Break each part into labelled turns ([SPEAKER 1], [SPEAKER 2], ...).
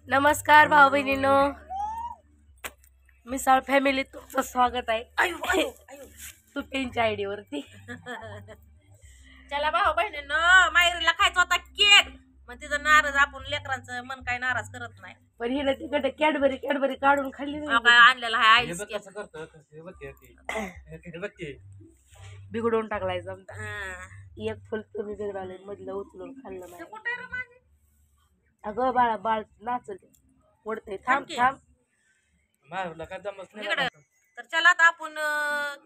[SPEAKER 1] नमस्कार भाऊ बहिणींनो, मिसाळ फॅमिलीत तुमचं स्वागत आहे. तुपींच्या आयडी वरती.
[SPEAKER 2] चला भाऊ बहिणींनो, माहेरीला खायचा होता केक. मग तिथं नाराज आपण लेकरांचं मन काय नाराज करत नाही.
[SPEAKER 1] पण हिला तिकडे कॅडबरी काढून खाल्ली
[SPEAKER 2] अहो,
[SPEAKER 1] नाही.
[SPEAKER 2] काय आणलेला आहे आईस केक.
[SPEAKER 1] बिघडवून टाकलाय समजा.
[SPEAKER 2] हा.
[SPEAKER 1] एक फुल तुम्ही बिघडवले, मधलं उचलून खाल्लं
[SPEAKER 2] ते
[SPEAKER 1] नाही.
[SPEAKER 2] कुठे रे माझे?
[SPEAKER 1] अगं बाळा बाळ नाचल ओढते. थांब
[SPEAKER 2] थांब
[SPEAKER 1] थांब.
[SPEAKER 2] इकडे. तर चला आता आपण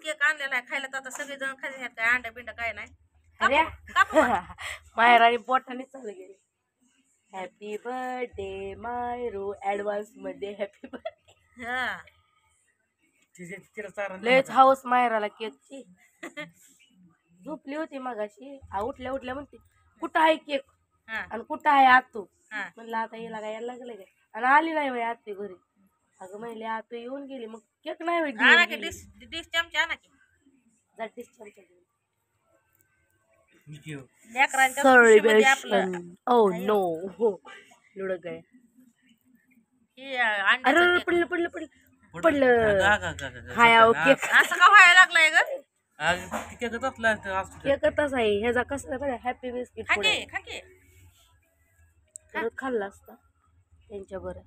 [SPEAKER 2] केक आणलेला आहे खायला. तर आता सगळेजण खायचे काय अंडा बिंडा काय नाही.
[SPEAKER 1] अरे
[SPEAKER 2] कापू का?
[SPEAKER 1] माहेर आणि पोटाने चालू गेले. हॅपी बर्थडे मायरू, ऍडव्हान्स मध्ये हॅपी बर्थडे.
[SPEAKER 2] हा.
[SPEAKER 1] लयच हाऊस मायराला केकची. झोपली होती मगाशी. उठल्या उठल्या म्हणते कुठं आहे केक
[SPEAKER 2] हा.
[SPEAKER 1] आणि कुठं आहे आतू.
[SPEAKER 2] हा.
[SPEAKER 1] म्हणलं आता हिला काय यायला लागलं काय. आणि आली नाही बाई आत्ते घरी. अगं म्हणले आतू येऊन गेली, मग केक नाही होय घेऊन
[SPEAKER 2] आणा की
[SPEAKER 1] गेली.
[SPEAKER 2] डिश चमचा आणा की.
[SPEAKER 1] जा dish चमचा घेऊन.
[SPEAKER 2] लेकरांच्या खुशीमध्ये आपलं
[SPEAKER 1] Celebration. Oh no. लुडं काय.
[SPEAKER 2] हे
[SPEAKER 1] अरे
[SPEAKER 2] अंड्याचं
[SPEAKER 1] अरे,
[SPEAKER 2] केक.
[SPEAKER 1] पडलं पडलं पडलं पडलं. हाय केक.
[SPEAKER 2] असं का व्हायला लागलाय ग?
[SPEAKER 1] केकच आहे ह्याचा कसं बघा हॅपी बिस्किट पुढे
[SPEAKER 2] खाके खाके.
[SPEAKER 1] परत खाल्ला असता त्यांच्या बरं.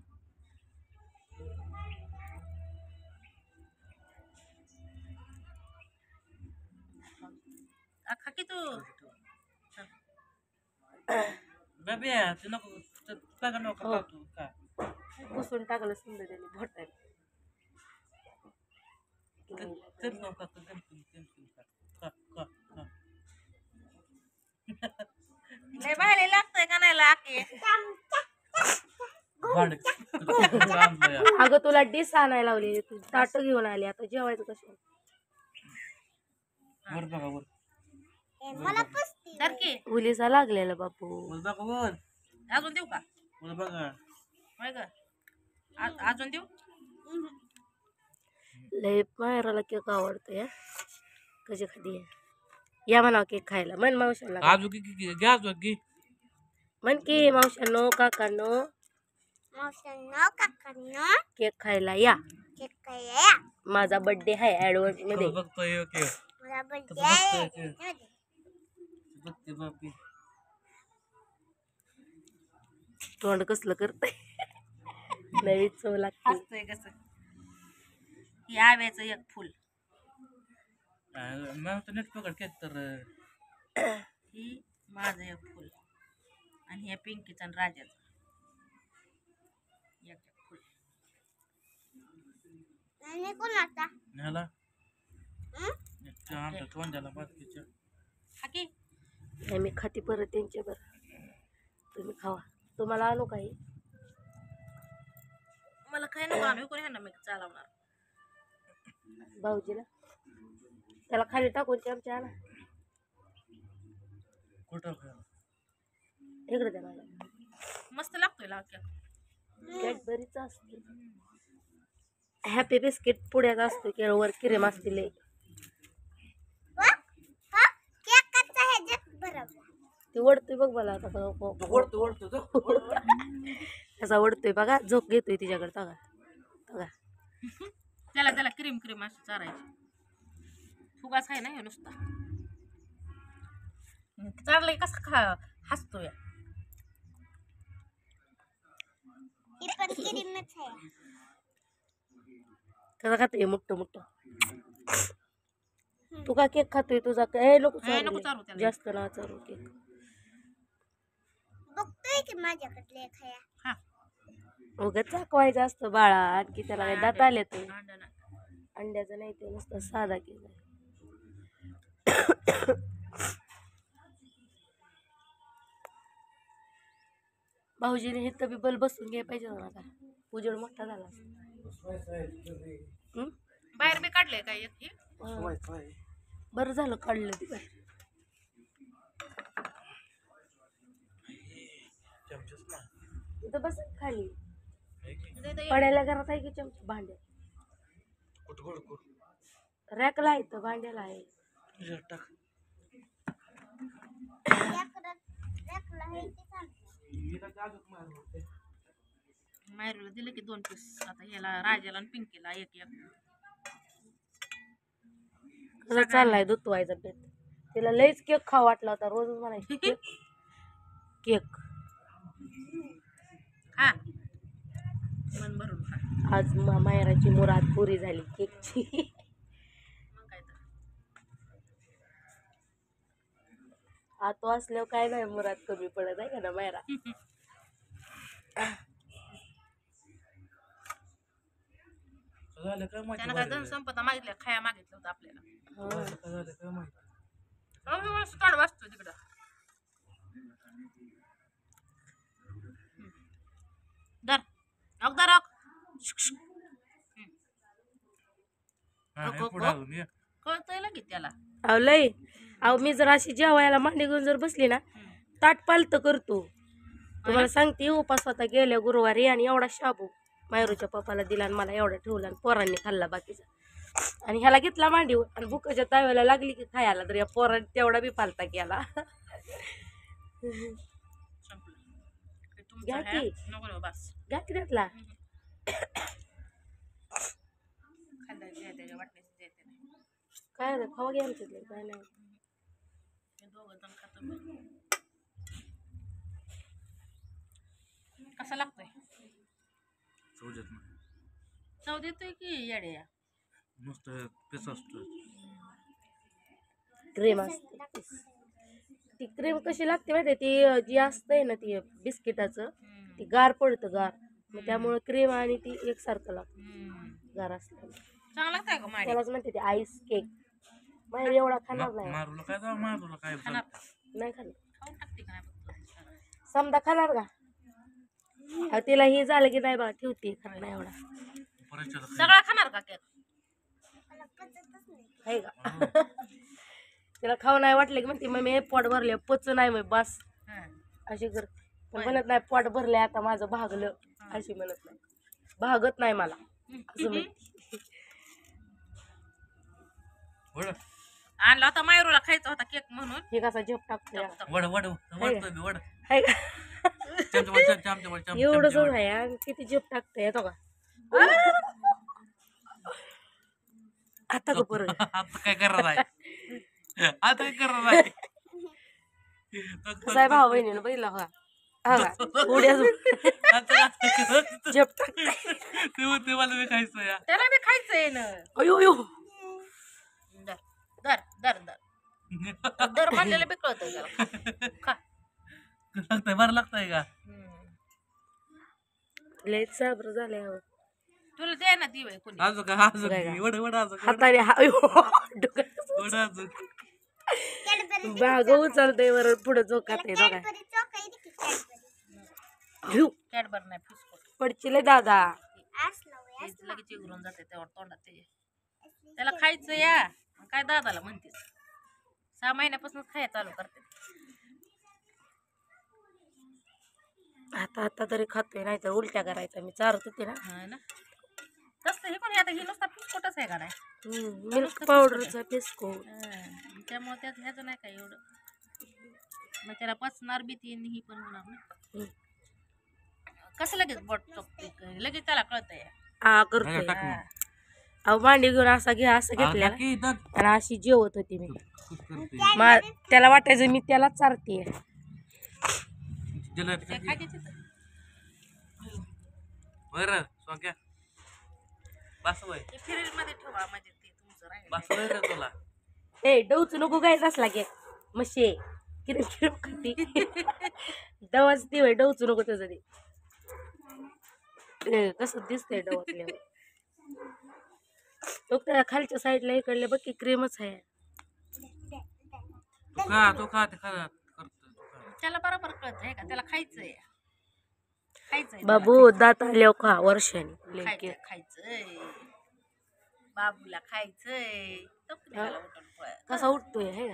[SPEAKER 2] खाके तू.
[SPEAKER 1] पुसून टाकलं सुंदर त्याने भोटाने.
[SPEAKER 2] लय भारी लागतंय का नाही लाके?
[SPEAKER 1] अगं तुला डिश आणायला लावली, तू ताट घेऊन आली, आता जेवायचं कसं.
[SPEAKER 2] धर की.
[SPEAKER 1] उलीचा लागलेला बापू.
[SPEAKER 2] अजून देऊ का? होय ग. अजून देऊ?
[SPEAKER 1] लय मायराला केक आवडतोय. कशी खाली या म्हणावं केक खायला. म्हण मावशाला. म्हण की मावशांनो काकांनो केक खायला या. माझा बर्थडे आहे ऍडव्हान्स मध्ये. तोंड कसलं करतय. नवी चव लागते.
[SPEAKER 2] हसतोय कसं. हे आव्याचं एक फुल. ही माझं एक फुल. आणि हे पिंकीचं आणि राजाचं एक फुल. खाकी.
[SPEAKER 1] नाही मी खाती परत त्यांच्या बरं. तुम्ही खावा. तुम्हाला आणू काही.
[SPEAKER 2] मला काय नको आम्ही कोणी ह्यांना मी चालवणार.
[SPEAKER 1] भाऊजीला त्याला खाली टाकून चमचा आणा. इकडे द्या मला.
[SPEAKER 2] मस्त लागतोय लावक्या.
[SPEAKER 1] कॅडबरीचा असतो. हॅपी बिस्किट पुढ्यात असतो केळवर क्रीम असते लय. ती ओढतोय बघ मला आता. त्याचा ओढतोय बघा. झोप घेतोय तिच्याकडे. बघा बघा.
[SPEAKER 2] त्याला त्याला क्रीम क्रीम अशी चारायची. फुगाच आहे ना हे नुसता. चारलंय कसं हसतोय.
[SPEAKER 1] त्याचा खातोय मोठं मोठं. तू का केक खातोय तुझा काय. नको
[SPEAKER 2] नको
[SPEAKER 1] चारू
[SPEAKER 2] चारू त्याला.
[SPEAKER 1] जास्त ना चारू केक.
[SPEAKER 2] हा.
[SPEAKER 1] उगाच चाकवायचं असतं बाळा. आणखी त्याला काय दात आले तर.
[SPEAKER 2] अंडा नाही.
[SPEAKER 1] अंड्याचं नाही ते नुसतं साधा केक. भाऊजीने हे तबी बल बसून घ्यायला पाहिजे ना का. उजेड मोठा झाला.
[SPEAKER 2] बाहेर मी काढले काय एक हे?
[SPEAKER 1] बरं झालं काढलं ती बाहेर. इथं बस खाली. पडायला घरात आहे की चमचा भांड्यात. रॅकला आहे तर भांड्याला आहे.
[SPEAKER 2] मायरूला दिलं की 2 पीस. आता ह्याला राजाला आणि पिंकीला एक एक.
[SPEAKER 1] कसं चाललाय दुधवायचा पेट. तिला लईच केक खावा वाटला होता. रोजच म्हणायची केक केक.
[SPEAKER 2] खा मन भरून खा.
[SPEAKER 1] आज मायराची मुराद पुरी झाली केकची.
[SPEAKER 2] मग काय तर.
[SPEAKER 1] आतो असल्यावर काय नाही मुराद कमी पडत आहे का ना मायरा.
[SPEAKER 2] त्यानं काय धन संपदा मागितलं खाया मागितलं होतं आपल्याला. काढ वाचतो तिकडं. दर अगदर कळतंय लगेच त्याला.
[SPEAKER 1] अहो लय अहो मी जर अशी जेवायला मांडी घेऊन जर बसली ना ताट पालत करतो. तुम्हाला सांगते उपास होता गेल्या गुरुवारी आणि एवढा शाबू मायरूच्या पप्पाला दिला आणि मला एवढा ठेवला आणि पोरांनी खाल्ला बाकीचा. आणि ह्याला घेतला मांडीवर आणि भुकाच्या ताव्याला लागली की खायला तर या पोरांनी तेवढा बी पालता केला. घ्या की घ्या की त्यातला. काय रे खावा घ्या आमच्यातले काय नाही.
[SPEAKER 2] कसा लागतोय चव देतोय की येड्या.
[SPEAKER 3] मस्त पेस असतो.
[SPEAKER 1] क्रीम असते ती क्रीम कशी लागते माहिती ती जी असते ना ती बिस्किटाचं ती गार पडतं गार मग त्यामुळे क्रीम आणि ती एकसारखं लागतं गार असल्यामुळे.
[SPEAKER 2] चांगला लागतंय का माडी.
[SPEAKER 1] त्यालाच म्हणते ते आईस केक. माहेर एवढा खाणार नाही.
[SPEAKER 3] मारूला काय जाऊ मारूला काय
[SPEAKER 2] खाणार
[SPEAKER 1] नाही खाणार.
[SPEAKER 2] खाऊन टाकते का नाही.
[SPEAKER 1] समजा खाणार का अहो, तिला हे झालं की नाही बा ठेवते खाणार नाही एवढा.
[SPEAKER 2] सगळा खाणार का केक.
[SPEAKER 1] आहे का तिला खाऊ नाही वाटलं की म्हणते मग मी पोट भरले पच नाही मग बस अशी कर. पण म्हणत नाही पोट भरले आता माझं भागलं अशी म्हणत नाही. भागत नाही मला असं म्हणते.
[SPEAKER 2] आणला होता मायरूला खायचा होता केक म्हणून.
[SPEAKER 1] हे कसा झोप टाकतो
[SPEAKER 3] वड वड वड वड
[SPEAKER 1] आहे का एवढंच आहे किती झोप टाकतोय येतो का आता का परत
[SPEAKER 3] आता काय करणार आहे आता काय करणार आहे.
[SPEAKER 1] साहेब भाऊ बहिणीनं बघितला का उड्या झोप टाकतोय.
[SPEAKER 3] ते मला बी खायचं या.
[SPEAKER 2] त्याला बी खायचंय ना.
[SPEAKER 1] अयो अयो
[SPEAKER 2] दर दर दर दर दर म्हणलेलं बी कळतंय त्याला. खा
[SPEAKER 3] लागतंय बरं लागतंय का
[SPEAKER 1] लय साबर झालंय अहो.
[SPEAKER 2] तुला दे ना ती बाई कोणी.
[SPEAKER 3] अजून का अजून वड वड अजून
[SPEAKER 1] हाताने
[SPEAKER 3] वड अजून
[SPEAKER 1] बाग उचलतय वर पुढे चोखात आहे बघा.
[SPEAKER 2] कॅडबर नाही फुसकोट
[SPEAKER 1] पडचिले दादा
[SPEAKER 2] लगेच इगरून जाते तेव्हा तोंडात ते. त्याला खायचं या काय दादाला म्हणते 6 महिन्यापासून खाया चालू करते.
[SPEAKER 1] आता आता तरी खातोय नाही तर उलट्या करायचा मी चारत होते ना.
[SPEAKER 2] हा ना तसं हे पण आता ही नुसता फुसकोटच आहे का नाही.
[SPEAKER 1] मिल्क पावडरचा बिस्को
[SPEAKER 2] त्यामुळे त्यात ह्याचं नाही काय एवढं. मग त्याला पचणार बी ती ही पण होणार ना. कसं लगेच बोट चोखते लगेच त्याला कळतंय.
[SPEAKER 1] हा करतोय. अहो मांडी घेऊन असा घ्या असं घेतलेला आणि अशी जेवत होती मी. त्याला वाटायचं मी त्याला चारते.
[SPEAKER 3] बरं सोक्या बस वय
[SPEAKER 2] फ्रीज मध्ये ठेवा म्हणजे ते तुमचं राहील.
[SPEAKER 3] बस वय रे तुला.
[SPEAKER 1] ए डवच नको गायच असला की मशे किरम किरम खाती डवाच ती वय डवच नको त्याचं ते कसं दिसतंय डवातल्यावर. तो त्या खालच्या साईडला इकडल्या बघ की क्रीमच आहे.
[SPEAKER 3] तू खा ते खा
[SPEAKER 2] त्याला बरोबर कळत आहे का त्याला खायचंय खायचंय
[SPEAKER 1] बाबू दात आल्यावर खा वर्षाने
[SPEAKER 2] खायचंय खायचंय बाबूला खायचंय.
[SPEAKER 1] कसा उठतोय हे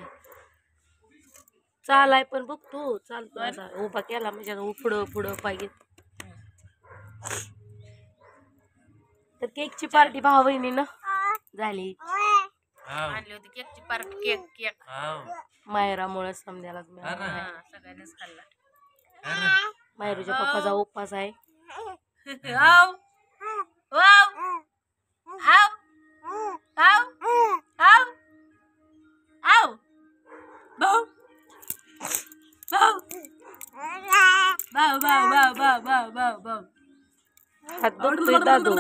[SPEAKER 1] चालाय पण बघ तू चालतो असा उभा केला म्हणजे पुढं पुढं पाहिजे. तर केकची पार्टी भाऊ बहिणीनं झाली.
[SPEAKER 2] आणली होती केकची पार्टी. केक केक
[SPEAKER 1] मायरामुळे समजायलाच
[SPEAKER 2] सगळ्यांनीच खाल्ला.
[SPEAKER 1] मायरूच्या पप्पाचा उपवास आहे
[SPEAKER 2] आव वाव आव आव आव आव भाऊ भाऊ भाऊ भाऊ भाऊ भाऊ भाऊ भाऊ
[SPEAKER 1] हात दुखतोय दादू.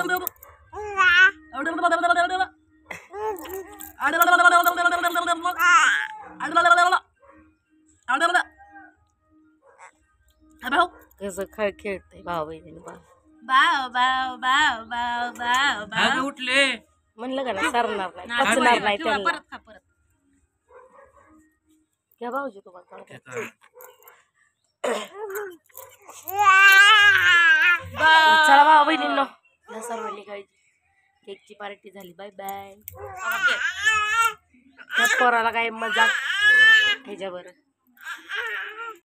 [SPEAKER 1] कसं खेळतय भाऊ बहिणीने बा.
[SPEAKER 2] बाव बाव बाव बाव बाव बाव
[SPEAKER 3] अगं उठले
[SPEAKER 1] म्हणलं का ना सरणार नाही
[SPEAKER 2] नाही,
[SPEAKER 1] पचणार नाही
[SPEAKER 2] किंवा
[SPEAKER 1] त्यांना.
[SPEAKER 2] परत खा परत
[SPEAKER 1] घ्या भाऊजी तुम्हाला सांगते. चला भाऊ बहिणींनो या सर्वांनी काळजी. केकची पार्टी झाली. Bye bye. त्या पोराला काय मजा ह्याच्यावर